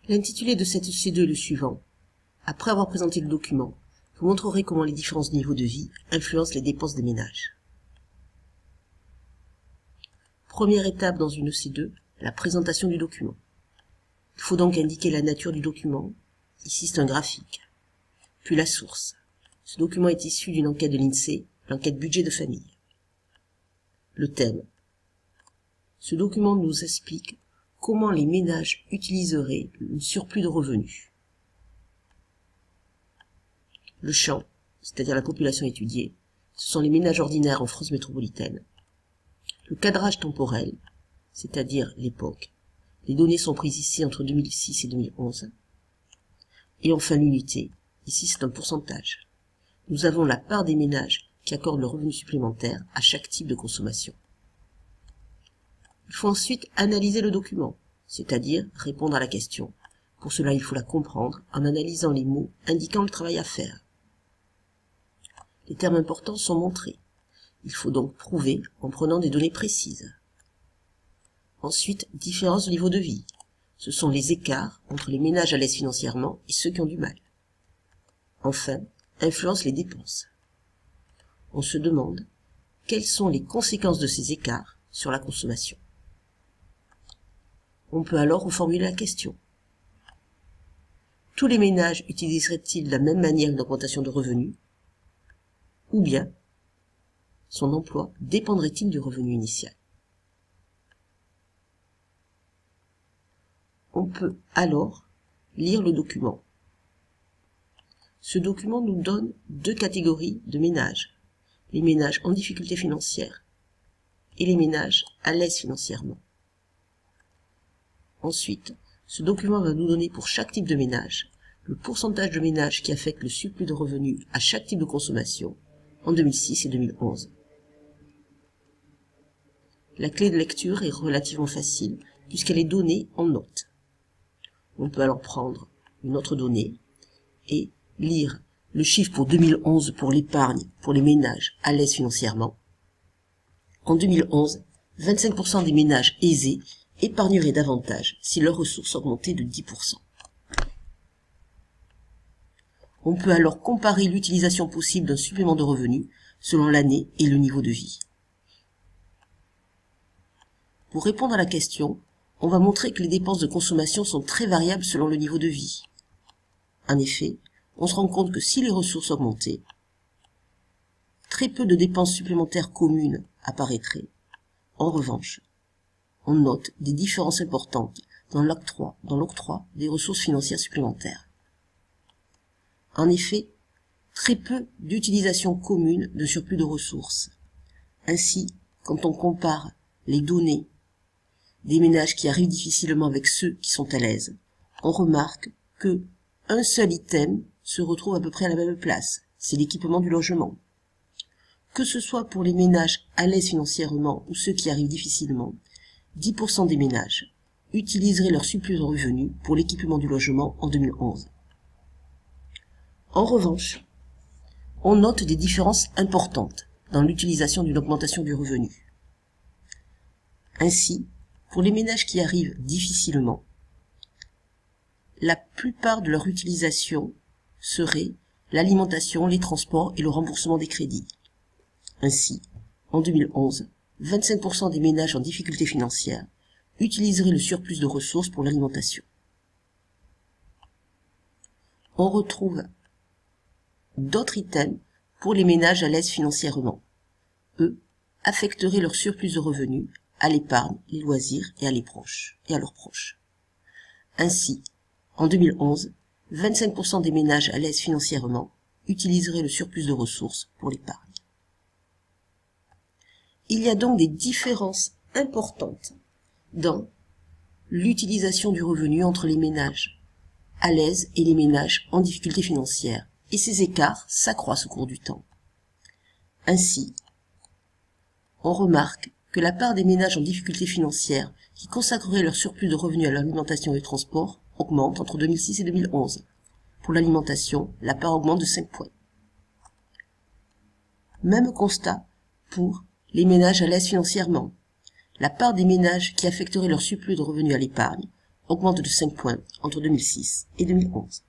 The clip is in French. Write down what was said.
L'intitulé de cette C2 est le suivant. Après avoir présenté le document, vous montrerez comment les différents niveaux de vie influencent les dépenses des ménages. Première étape dans une C2, la présentation du document. Il faut donc indiquer la nature du document. Ici, c'est un graphique. Puis la source. Ce document est issu d'une enquête de l'INSEE, l'enquête budget de famille. Le thème. Ce document nous explique comment les ménages utiliseraient le surplus de revenus. Le champ, c'est-à-dire la population étudiée, ce sont les ménages ordinaires en France métropolitaine. Le cadrage temporel, c'est-à-dire l'époque. Les données sont prises ici entre 2006 et 2011. Et enfin l'unité, ici c'est un pourcentage. Nous avons la part des ménages qui accordent le revenu supplémentaire à chaque type de consommation. Il faut ensuite analyser le document, c'est-à-dire répondre à la question. Pour cela, il faut la comprendre en analysant les mots indiquant le travail à faire. Les termes importants sont montrés. Il faut donc prouver en prenant des données précises. Ensuite, différence de niveau de vie. Ce sont les écarts entre les ménages à l'aise financièrement et ceux qui ont du mal. Enfin, influence les dépenses. On se demande quelles sont les conséquences de ces écarts sur la consommation. On peut alors reformuler la question. Tous les ménages utiliseraient-ils de la même manière une augmentation de revenus? Ou bien, son emploi dépendrait-il du revenu initial? On peut alors lire le document. Ce document nous donne deux catégories de ménages. Les ménages en difficulté financière et les ménages à l'aise financièrement. Ensuite, ce document va nous donner pour chaque type de ménage le pourcentage de ménages qui affectent le surplus de revenus à chaque type de consommation en 2006 et 2011. La clé de lecture est relativement facile puisqu'elle est donnée en notes. On peut alors prendre une autre donnée et lire le chiffre pour 2011 pour l'épargne pour les ménages à l'aise financièrement. En 2011, 25% des ménages aisés épargneraient davantage si leurs ressources augmentaient de 10%. On peut alors comparer l'utilisation possible d'un supplément de revenus selon l'année et le niveau de vie. Pour répondre à la question, on va montrer que les dépenses de consommation sont très variables selon le niveau de vie. En effet, on se rend compte que si les ressources augmentaient, très peu de dépenses supplémentaires communes apparaîtraient. En revanche, on note des différences importantes dans l'octroi des ressources financières supplémentaires. En effet, très peu d'utilisation commune de surplus de ressources. Ainsi, quand on compare les données des ménages qui arrivent difficilement avec ceux qui sont à l'aise, on remarque que un seul item se retrouve à peu près à la même place, c'est l'équipement du logement. Que ce soit pour les ménages à l'aise financièrement ou ceux qui arrivent difficilement, 10% des ménages utiliseraient leur surplus de revenus pour l'équipement du logement en 2011. En revanche, on note des différences importantes dans l'utilisation d'une augmentation du revenu. Ainsi, pour les ménages qui arrivent difficilement, la plupart de leur utilisation serait l'alimentation, les transports et le remboursement des crédits. Ainsi, en 2011, 25% des ménages en difficulté financière utiliseraient le surplus de ressources pour l'alimentation. On retrouve d'autres items pour les ménages à l'aise financièrement. Eux affecteraient leur surplus de revenus à l'épargne, les loisirs et à leurs proches. Ainsi, en 2011, 25% des ménages à l'aise financièrement utiliseraient le surplus de ressources pour l'épargne. Il y a donc des différences importantes dans l'utilisation du revenu entre les ménages à l'aise et les ménages en difficulté financière, et ces écarts s'accroissent au cours du temps. Ainsi, on remarque que la part des ménages en difficulté financière qui consacreraient leur surplus de revenus à l'alimentation et au transport augmente entre 2006 et 2011. Pour l'alimentation, la part augmente de 5 points. Même constat pour les ménages à l'aise financièrement. La part des ménages qui affecteraient leur surplus de revenus à l'épargne augmente de 5 points entre 2006 et 2011.